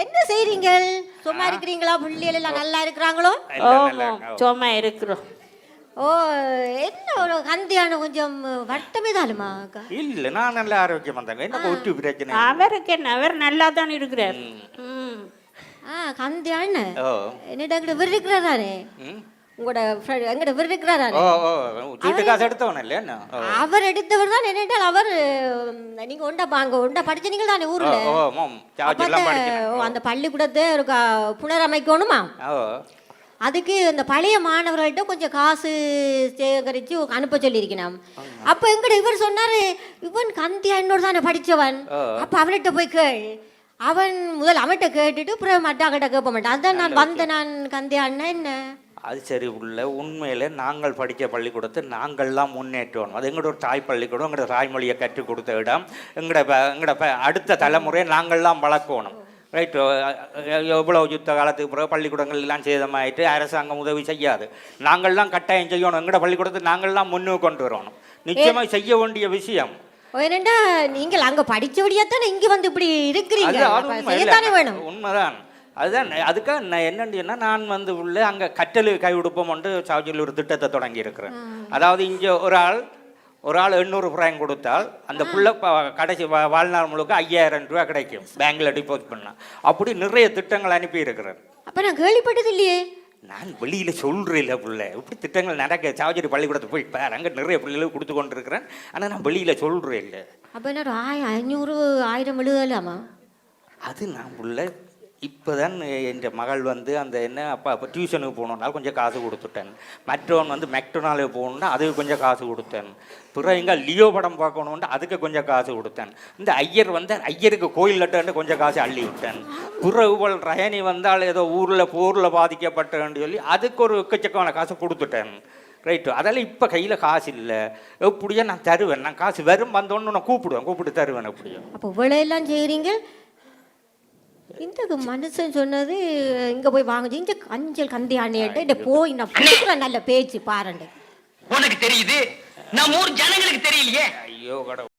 என்ன செய்றீங்க? சும்மா இருக்கிறீங்களா? பிள்ளைகள் எல்லாம் நல்லா இருக்கிறாங்களோ? சும்மா இருக்கிறோம். ஓ, என்ன ஒரு கந்தியான கொஞ்சம் வட்டமே தானுமா? இல்ல, நான் நல்ல ஆரோக்கியமா தாங்க. என்ன ஒட்டு பிரச்சனை? அவருக்கு என்ன, அவர் நல்லா தான் இருக்கிறார். கந்தியான என்னிட்ட விருக்கிறாரே உங்களோட எங்கட விருக்கிறாரே. காசு எடுத்தவன இல்லையா? அவர் எடுத்தவர் தான். என்னென்றால் அவர் நீங்க ஒண்டா படிச்ச நீங்கள் தானே ஊர்ல. அந்த பள்ளிக்கூடத்தை ஒரு புனரமைக்கணுமா? அதுக்கு இந்த பழைய மாணவர்கள்ட்ட கொஞ்சம் காசு சேகரித்து அனுப்ப சொல்லியிருக்கணும். அப்போ எங்கட இவர் சொன்னார், இவன் கந்தியா என்னோட தானே படித்தவன், அப்போ அவன்கிட்ட போய் கேள். அவன் முதல் அவன்கிட்ட கேட்டுட்டு அப்புறம் மட்டாக்கிட்ட கேட்ப மாட்டான். அதுதான் நான் வந்தேன். நான் கந்தியா அண்ணா என்ன அது சரி உள்ள உண்மையில நாங்கள் படித்த பள்ளிக்கூடத்தை நாங்கள்லாம் முன்னேற்றோம். அது எங்களோட ஒரு தாய் பள்ளிக்கூடம், எங்களோட தாய்மொழியை கற்றுக் கொடுத்த இடம். எங்களோட அடுத்த தலைமுறையை நாங்கள்லாம் வளர்க்கணும். ரைட்டு. எவ்வளோ யுத்த காலத்துக்கு பிறகு பள்ளிக்கூடங்கள் எல்லாம் சேதமாயிட்டு அரசாங்கம் உதவி செய்யாது. நாங்கள்லாம் கட்டாயம் செய்யணும். எங்களோட பள்ளிக்கூடத்தை நாங்கள்லாம் முன்னுக்கு கொண்டு வரணும். நிச்சயமாக செய்ய வேண்டிய விஷயம். ஏனண்டா நீங்கள் அங்கே படித்தபடியாத்தானே இங்கே வந்து இப்படி இருக்கிறீங்க. உண்மைதான். அதுதான். அதுக்காக நான் என்னன்னா, நான் வந்து உள்ள அங்கே கற்றலு கை கொடுப்போம் என்று சாவச்சியில் ஒரு திட்டத்தை தொடங்கி இருக்கிறேன். அதாவது இங்கே ஒரு ஆள் 800 ரூபாய் கொடுத்தால் அந்த புள்ள கடைசி வாழ்நாள் முழுக்க 5000 ரூபா கிடைக்கும் பேங்க்ல டிபாசிட் பண்ணா. அப்படி நிறைய திட்டங்கள் அனுப்பி இருக்கிறேன். அப்ப நான் கேள்விப்பட்டது இல்லையே. நான் வெளியில சொல்றேன் புள்ள, இப்படி திட்டங்கள் நடக்க சாவச்சேரி பள்ளிக்கூடத்தை போய் பாரு, அங்கே நிறைய பிள்ளைகளுக்கு கொடுத்து கொண்டு இருக்கிறேன். ஆனால் நான் வெளியில சொல்றேன் இல்லை. அப்ப என்ன 500 1000 எழுதலாமா? அது நான் புள்ள இப்போதான் என் மகள் வந்து அந்த என்ன அப்பா டியூஷனுக்கு போகணுன்னா கொஞ்சம் காசு கொடுத்துட்டேன். மற்றவன் வந்து மெக்டொனாலுக்கு போகணுன்னா அதுக்கு கொஞ்சம் காசு கொடுத்தேன். பிறகு எங்கே லியோ படம் பார்க்கணுன்ட்டு அதுக்கு கொஞ்சம் காசு கொடுத்தேன். இந்த ஐயர் வந்து ஐயருக்கு கோயில் லட்டுன்னு கொஞ்சம் காசு அள்ளி விட்டேன். பிறகு ரயனி வந்தால் ஏதோ போரில் பாதிக்கப்பட்டேன்னு சொல்லி அதுக்கு ஒரு எக்கச்சக்கமான காசு கொடுத்துட்டேன். ரைட்டு. அதெல்லாம் இப்போ கையில் காசு இல்லை. எப்படியோ நான் தருவேன். நான் காசு வரும் வந்தோன்னு நான் கூப்பிட்டு தருவேன். எப்படியோ அப்போ இவ்வளோ எல்லாம் செய்கிறீங்க. இந்த மனுஷன் சொன்னது இங்க போய் வாங்குச்சு. இந்த அஞ்சல் கந்தியானேட்ட போய் நான் பேசுற நல்ல பேச்சு பாருங்க. உனக்கு தெரியுது, நம்ம ஊர் ஜனங்களுக்கு தெரியலையே. ஐயோ கடவுள்.